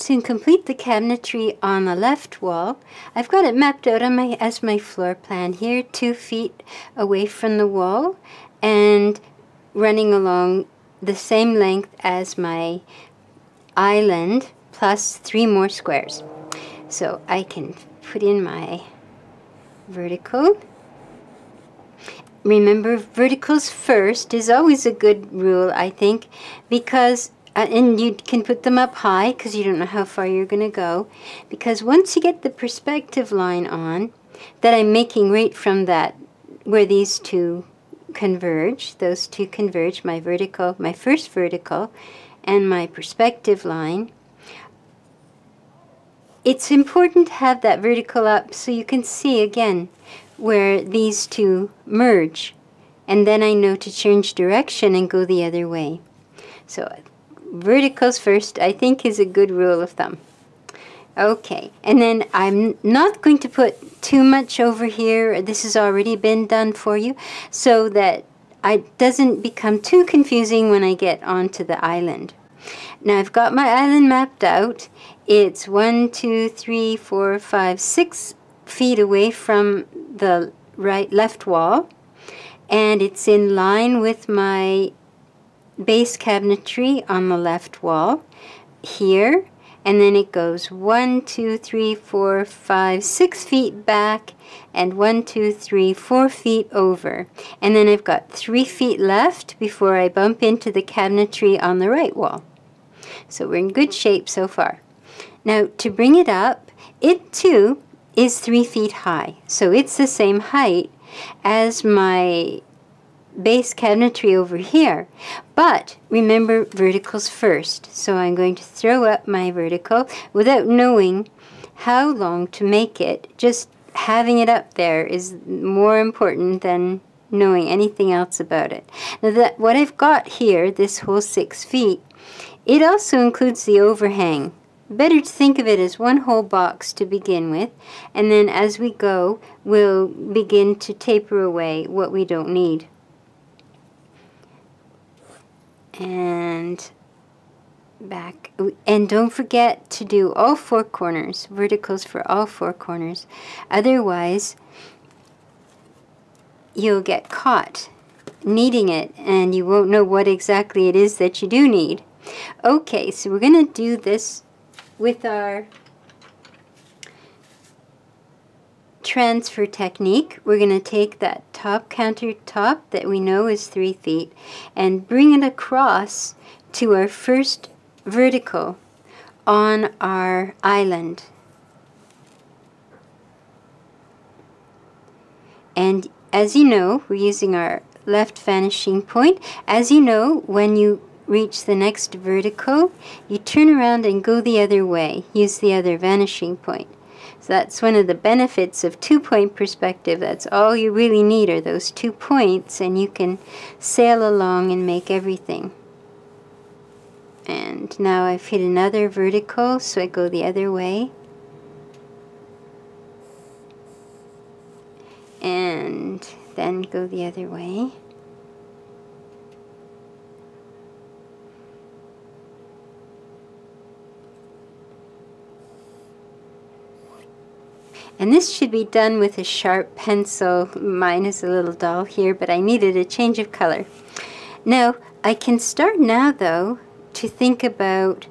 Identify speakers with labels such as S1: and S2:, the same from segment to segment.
S1: to complete the cabinetry on the left wall, I've got it mapped out on as my floor plan here, 2 feet away from the wall and running along the same length as my island plus 3 more squares. So I can put in my vertical. Remember, verticals first is always a good rule, I think, because and you can put them up high because you don't know how far you're going to go, because once you get the perspective line on that I'm making right from that where these two converge, those two converge, my vertical, my first vertical and my perspective line, it's important to have that vertical up so you can see again where these two merge, and then I know to change direction and go the other way. So verticals first, I think, is a good rule of thumb. Okay, and then I'm not going to put too much over here. This has already been done for you so that it doesn't become too confusing when I get onto the island. Now I've got my island mapped out. It's 1, 2, 3, 4, 5, 6 feet away from the left wall, and it's in line with my base cabinetry on the left wall here, and then it goes 1, 2, 3, 4, 5, 6 feet back, and 1, 2, 3, 4 feet over, and then I've got 3 feet left before I bump into the cabinetry on the right wall. So we're in good shape so far. Now to bring it up, it too is 3 feet high, so it's the same height as my base cabinetry over here. But remember, verticals first, so I'm going to throw up my vertical without knowing how long to make it. Just having it up there is more important than knowing anything else about it. Now what I've got here, this whole 6 feet, it also includes the overhang. Better to think of it as one whole box to begin with, and then as we go, we'll begin to taper away what we don't need. And back, and don't forget to do all 4 corners, verticals for all 4 corners. Otherwise, you'll get caught needing it, and you won't know what exactly it is that you do need. Okay, so we're going to do this with our transfer technique. We're going to take that top countertop that we know is 3 feet and bring it across to our first vertical on our island. And as you know, we're using our left vanishing point. As you know, when you reach the next vertical, you turn around and go the other way. Use the other vanishing point. So that's one of the benefits of 2-point perspective. That's all you really need are those 2 points, and you can sail along and make everything. And now I've hit another vertical, so I go the other way. And then go the other way. And this should be done with a sharp pencil. Mine is a little dull here, but I needed a change of color. Now, I can start now, though, to think about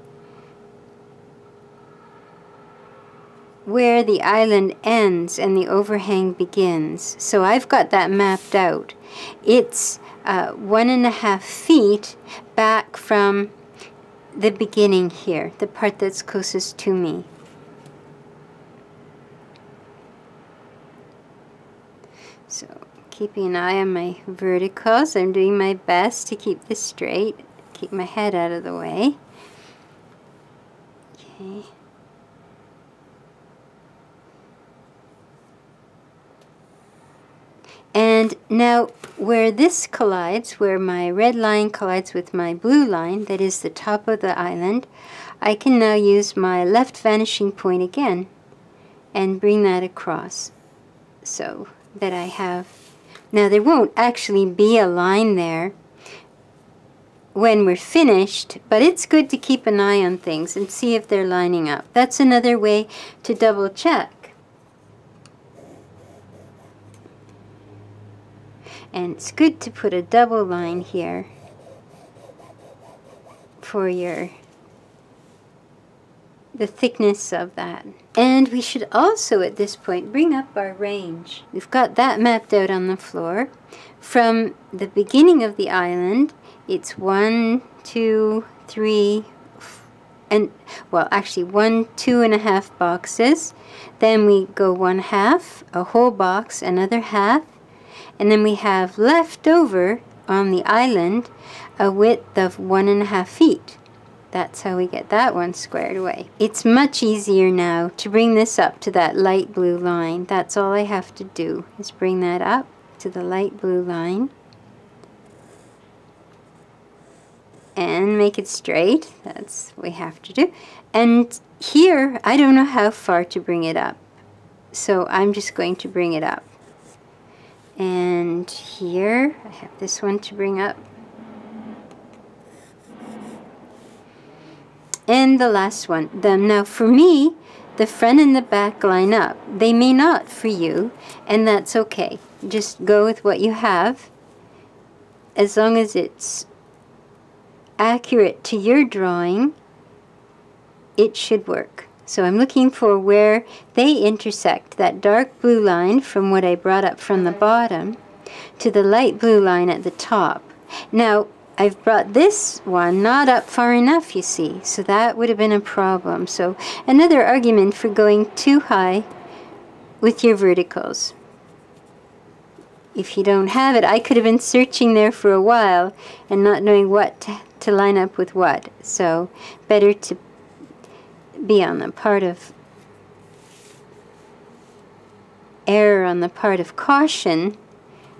S1: where the island ends and the overhang begins. So I've got that mapped out. It's 1.5 feet back from the beginning here, the part that's closest to me. So keeping an eye on my verticals, I'm doing my best to keep this straight, keep my head out of the way. Okay. And now where this collides, where my red line collides with my blue line, that is the top of the island, I can now use my left vanishing point again and bring that across. So that I have, now there won't actually be a line there when we're finished, but it's good to keep an eye on things and see if they're lining up. That's another way to double check. And it's good to put a double line here for the thickness of that. And we should also at this point bring up our range. We've got that mapped out on the floor. From the beginning of the island, it's 1, 2, 3, and well, actually 1, 2.5 boxes. Then we go 1/2, a whole box, another half, and then we have left over on the island a width of 1.5 feet. That's how we get that one squared away. It's much easier now to bring this up to that light blue line. That's all I have to do, is bring that up to the light blue line and make it straight. That's what we have to do. And here, I don't know how far to bring it up, so I'm just going to bring it up. And here, I have this one to bring up. And the last one. Now for me, the front and the back line up. They may not for you, and that's okay. Just go with what you have. As long as it's accurate to your drawing, it should work. So I'm looking for where they intersect, that dark blue line from what I brought up from the bottom to the light blue line at the top. Now, I've brought this one not up far enough, you see, so that would have been a problem. So another argument for going too high with your verticals. If you don't have it, I could have been searching there for a while and not knowing what to line up with what. So better to be on the part of error, on the part of caution,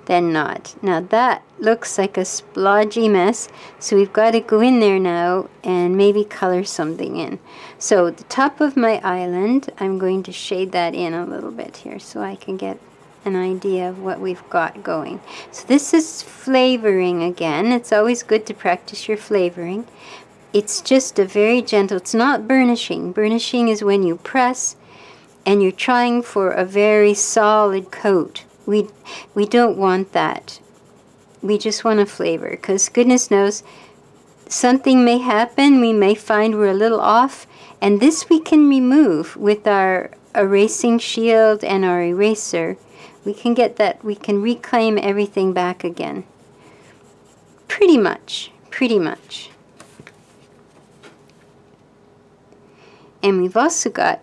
S1: than not. Now that looks like a splodgy mess, so we've got to go in there now and maybe color something in. So the top of my island, I'm going to shade that in a little bit here so I can get an idea of what we've got going. So this is flavoring again. It's always good to practice your flavoring. It's just a very gentle, it's not burnishing. Burnishing is when you press and you're trying for a very solid coat. We don't want that. We just want a flavor, because goodness knows something may happen. We may find we're a little off, and this we can remove with our erasing shield and our eraser. We can get that, we can reclaim everything back again. Pretty much. And we've also got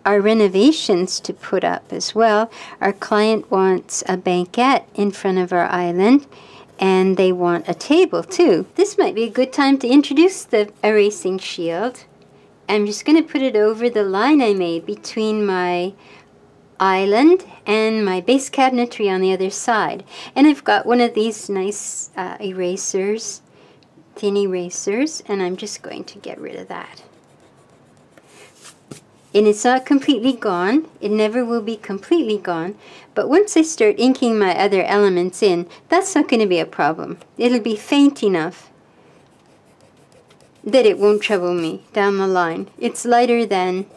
S1: our renovations to put up as well. Our client wants a banquette in front of our island, and they want a table too. This might be a good time to introduce the erasing shield. I'm just going to put it over the line I made between my island and my base cabinetry on the other side. And I've got one of these nice erasers, thin erasers, and I'm just going to get rid of that. And it's not completely gone. It never will be completely gone. But once I start inking my other elements in, that's not going to be a problem. It'll be faint enough that it won't trouble me down the line. It's lighter than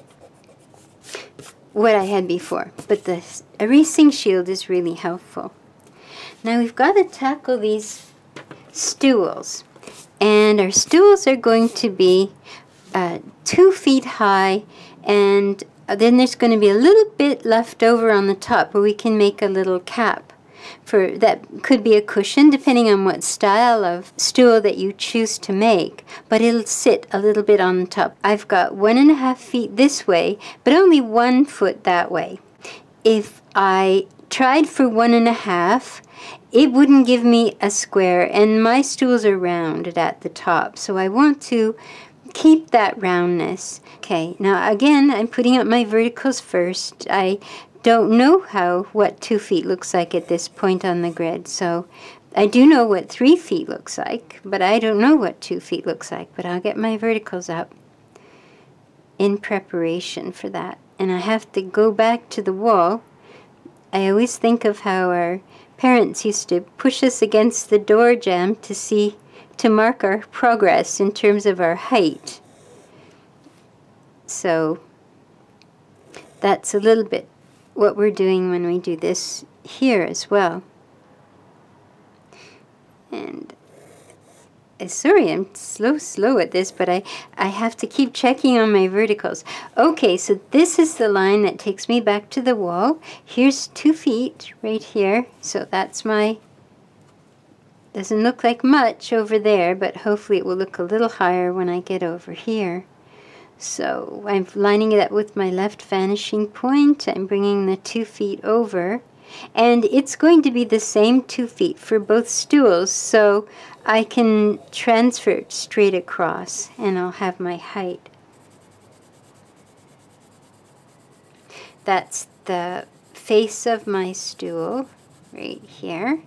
S1: what I had before. But the erasing shield is really helpful. Now we've got to tackle these stools. And our stools are going to be 2 feet high, and then there's going to be a little bit left over on the top where we can make a little cap. For that could be a cushion depending on what style of stool that you choose to make, but it'll sit a little bit on the top. I've got 1.5 feet this way, but only 1 foot that way. If I tried for 1.5, it wouldn't give me a square, and my stools are rounded at the top, so I want to keep that roundness. Okay, now again, I'm putting up my verticals first. I don't know what 2 feet looks like at this point on the grid, so I do know what 3 feet looks like, but I don't know what 2 feet looks like. But I'll get my verticals up in preparation for that. And I have to go back to the wall. I always think of how our parents used to push us against the door jamb to to mark our progress in terms of our height. So that's a little bit what we're doing when we do this here as well. And sorry, I'm slow at this, but I have to keep checking on my verticals. Okay, so this is the line that takes me back to the wall. Here's 2 feet right here. So that's my, doesn't look like much over there, but hopefully it will look a little higher when I get over here. So I'm lining it up with my left vanishing point. I'm bringing the 2 feet over. And it's going to be the same 2 feet for both stools, so I can transfer it straight across, and I'll have my height. That's the face of my stool right here.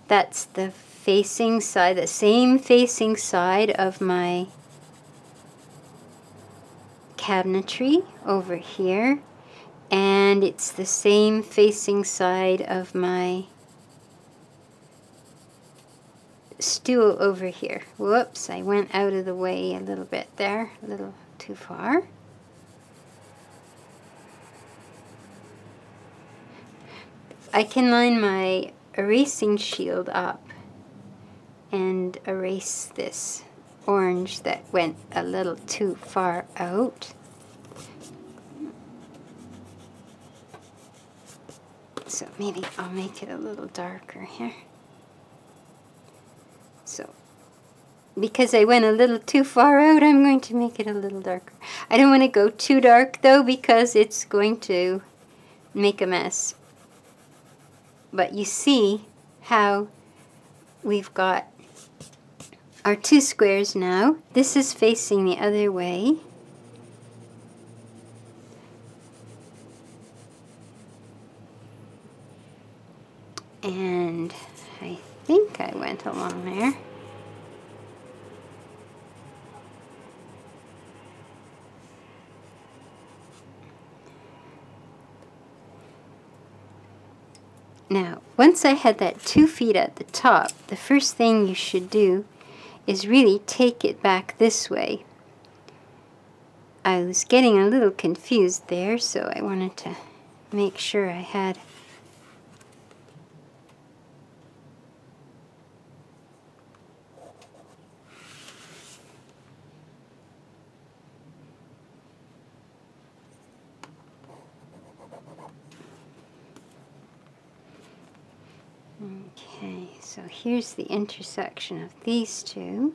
S1: That's the facing side, the same facing side of my cabinetry over here. And it's the same facing side of my stool over here. Whoops, I went out of the way a little bit there, a little too far. I can line my erasing shield up and erase this orange that went a little too far out. So maybe I'll make it a little darker here. So, because I went a little too far out, I'm going to make it a little darker. I don't want to go too dark though, because it's going to make a mess. But you see how we've got our 2 squares now. This is facing the other way. And I think I went along there. Now, once I had that 2 feet at the top, the first thing you should do is really take it back this way. I was getting a little confused there, so I wanted to make sure I had Okay, so here's the intersection of these 2.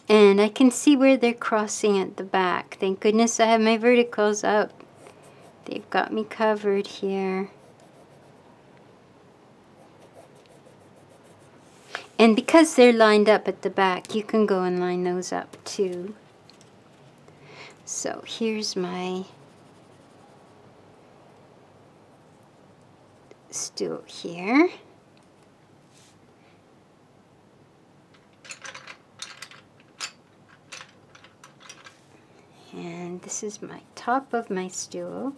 S1: And I can see where they're crossing at the back. Thank goodness I have my verticals up. They've got me covered here. And because they're lined up at the back, you can go and line those up too. So here's my stool here. And this is my top of my stool.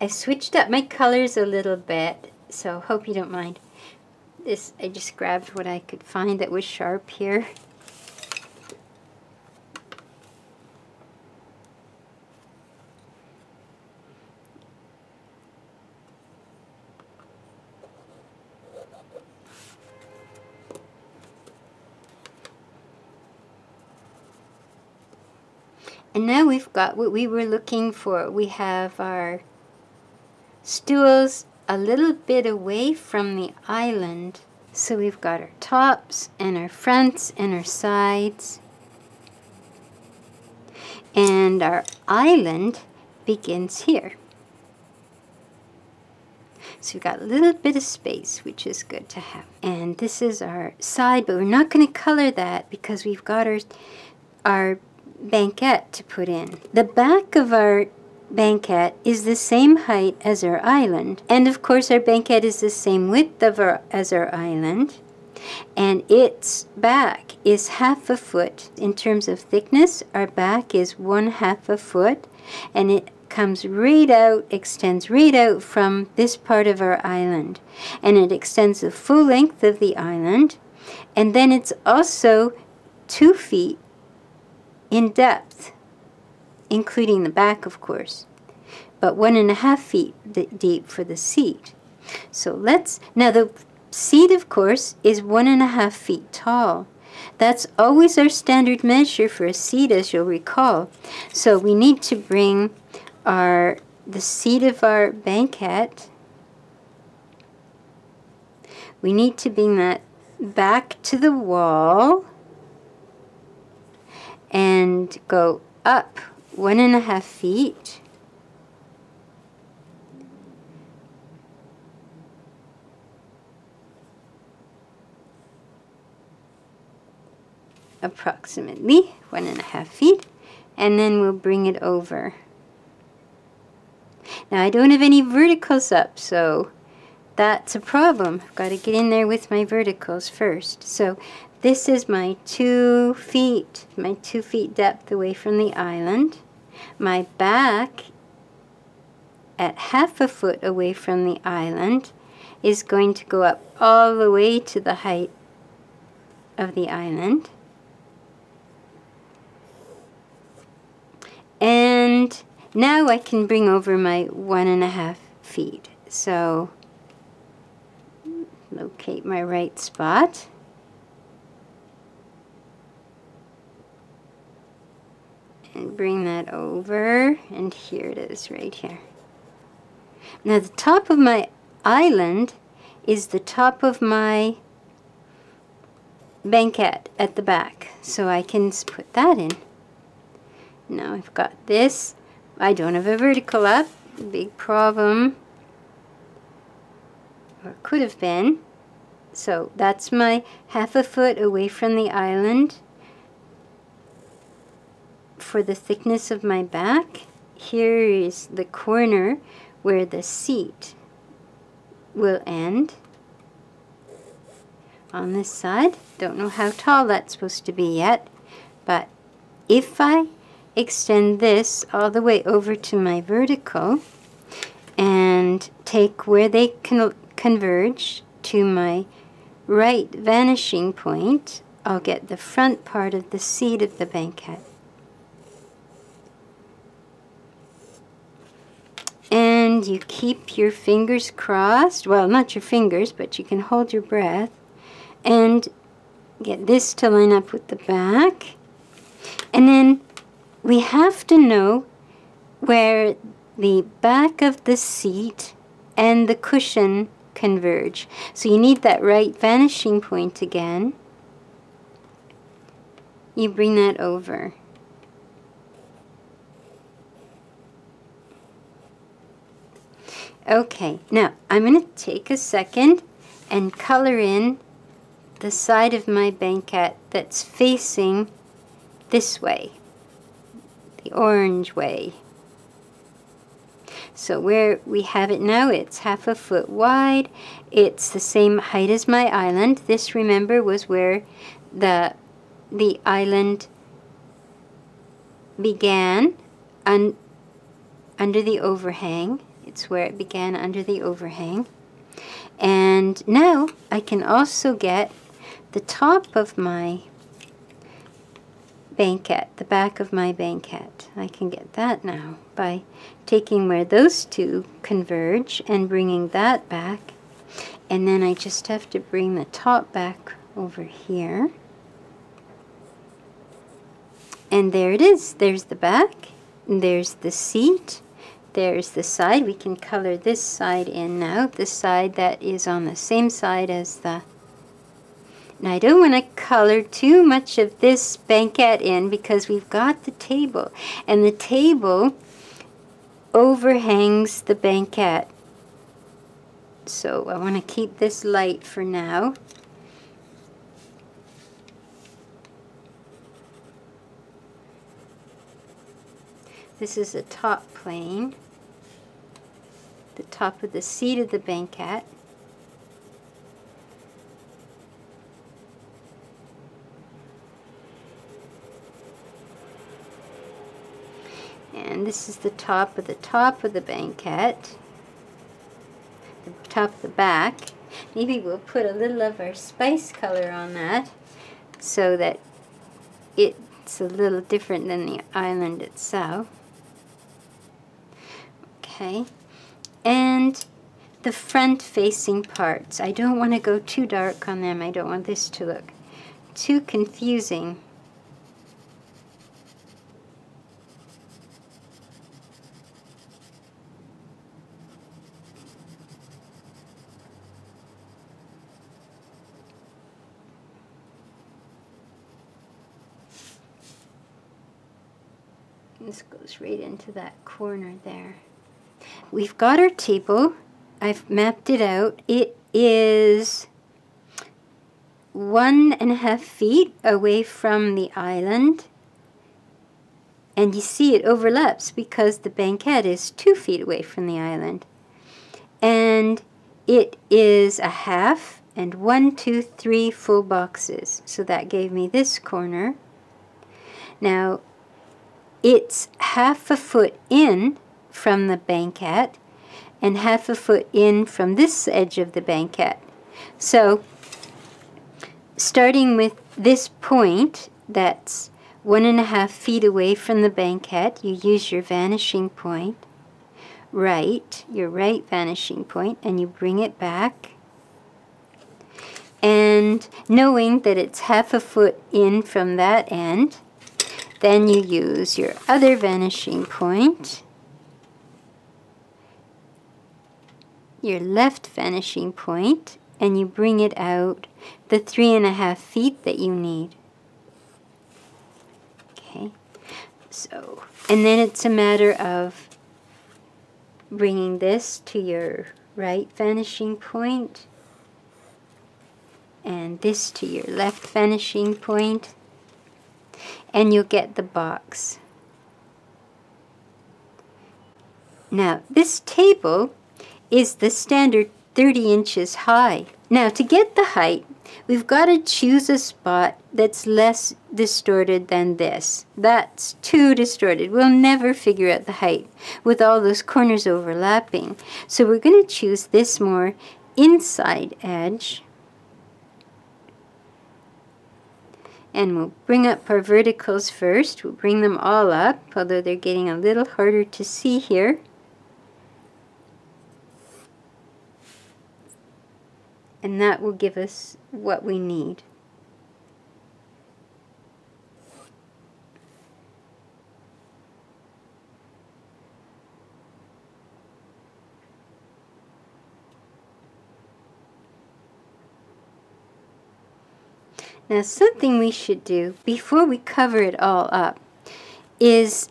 S1: I switched up my colors a little bit, so hope you don't mind. This, I just grabbed what I could find that was sharp here. And now we've got what we were looking for. We have our stools a little bit away from the island. So we've got our tops and our fronts and our sides. And our island begins here. So we've got a little bit of space, which is good to have. And this is our side, but we're not going to color that because we've got our banquette to put in. The back of our banquette is the same height as our island, and of course our banquette is the same width as our island. And its back is 1/2 foot. In terms of thickness, our back is 1/2 foot, and it comes right out, extends right out from this part of our island. And it extends the full length of the island, and then it's also 2 feet in depth, including the back, of course, but 1.5 feet deep for the seat. So now the seat, of course, is 1.5 feet tall. That's always our standard measure for a seat, as you'll recall. So we need to bring the seat of our banquette, we need to bring that back to the wall and go up 1.5 feet. Approximately 1.5 feet, and then we'll bring it over. Now I don't have any verticals up, so that's a problem. I've got to get in there with my verticals first. So this is my 2 feet, my 2 feet depth away from the island. My back at 1/2 foot away from the island is going to go up all the way to the height of the island. And now I can bring over my 1.5 feet. So locate my right spot. And bring that over, and here it is right here. Now the top of my island is the top of my banquette at the back, so I can put that in. Now I've got this. I don't have a vertical up, big problem, or could have been. So that's my 1/2 foot away from the island for the thickness of my back. Here is the corner where the seat will end on this side. Don't know how tall that's supposed to be yet, but if I extend this all the way over to my vertical and take where they converge to my right vanishing point, I'll get the front part of the seat of the banquette. And you keep your fingers crossed, well, not your fingers, but you can hold your breath and get this to line up with the back. And then we have to know where the back of the seat and the cushion converge. So you need that right vanishing point again. You bring that over. Okay, now I'm going to take a second and color in the side of my banquette that's facing this way, the orange way. So where we have it now, it's 1/2 foot wide. It's the same height as my island. This, remember, was where the island began under the overhang. It's where it began, under the overhang. And now I can also get the top of my banquette, the back of my banquette. I can get that now by taking where those two converge and bringing that back. And then I just have to bring the top back over here. And there it is. There's the back, and there's the seat. There's the side. We can color this side in now, the side that is on the same side as the... Now I don't want to color too much of this banquette in because we've got the table, and the table overhangs the banquette. So I want to keep this light for now. This is the top plane, the top of the seat of the banquette. And this is the top of the banquette, the top of the back. Maybe we'll put a little of our spice color on that so that it's a little different than the island itself. Okay, and the front facing parts, I don't want to go too dark on them. I don't want this to look too confusing. This goes right into that corner there. We've got our table. I've mapped it out. It is 1.5 feet away from the island. And you see it overlaps because the banquette is 2 feet away from the island. And it is a half and 1, 2, 3 full boxes. So that gave me this corner. Now, it's 1/2 foot in from the banquette and 1/2 foot in from this edge of the banquette. So, starting with this point, that's 1.5 feet away from the banquette, you use your vanishing point, your right vanishing point, and you bring it back. And knowing that it's 1/2 foot in from that end, then you use your other vanishing point, your left vanishing point, and you bring it out the 3.5 feet that you need. Okay, so, and then it's a matter of bringing this to your right vanishing point, and this to your left vanishing point, and you'll get the box. Now, this table is the standard 30 inches high. Now, to get the height, we've got to choose a spot that's less distorted than this. That's too distorted. We'll never figure out the height with all those corners overlapping. So we're going to choose this more inside edge. And we'll bring up our verticals first. We'll bring them all up, although they're getting a little harder to see here. And that will give us what we need. Now, something we should do before we cover it all up is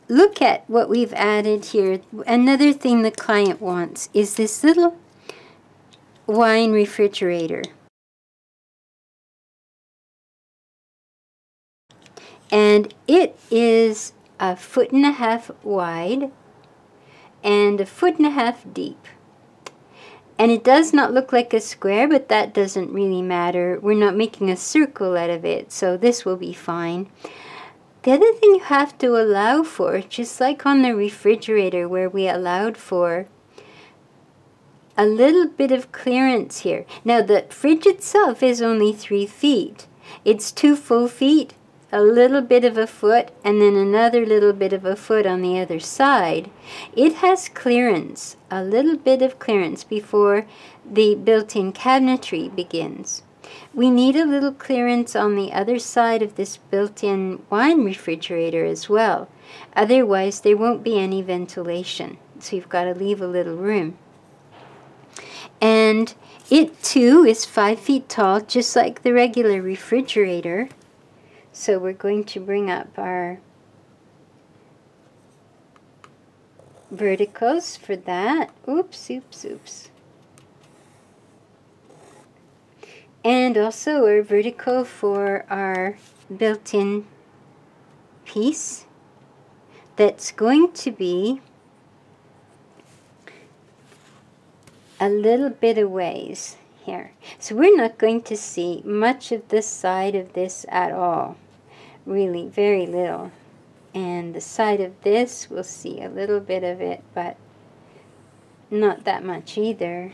S1: look at what we've added here. Another thing the client wants is this little wine refrigerator. And it is 1.5 feet wide and 1.5 feet deep. And it does not look like a square, but that doesn't really matter. We're not making a circle out of it, so this will be fine. The other thing you have to allow for, just like on the refrigerator where we allowed for a little bit of clearance here. Now, the fridge itself is only 3 feet. It's 2 full feet, a little bit of a foot, and then another little bit of a foot on the other side. It has clearance, a little bit of clearance before the built-in cabinetry begins. We need a little clearance on the other side of this built-in wine refrigerator as well. Otherwise, there won't be any ventilation, so you've got to leave a little room. And it too is 5 feet tall, just like the regular refrigerator. So we're going to bring up our verticals for that. Oops, oops, oops. And also our vertical for our built-in piece that's going to be a little bit of ways here. So we're not going to see much of this side of this at all. Really, very little. And the side of this, we'll see a little bit of it, but not that much either.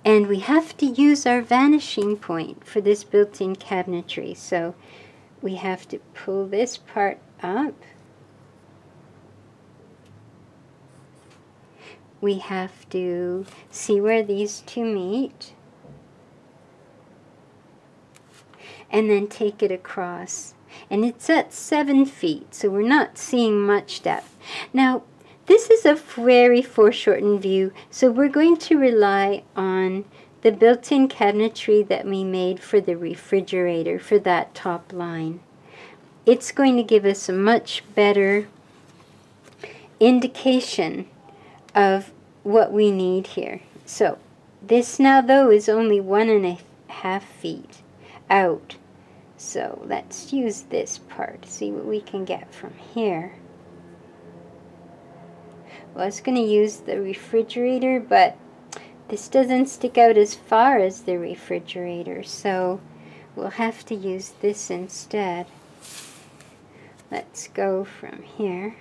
S1: And we have to use our vanishing point for this built-in cabinetry. So we have to pull this part up. We have to see where these two meet. And then take it across. And it's at 7 feet, so we're not seeing much depth. Now, this is a very foreshortened view, so we're going to rely on the built-in cabinetry that we made for the refrigerator, for that top line. It's going to give us a much better indication of what we need here. So this now though is only 1.5 feet out. So let's use this part, see what we can get from here. Well, I was going to use the refrigerator, but this doesn't stick out as far as the refrigerator, so we'll have to use this instead. Let's go from here.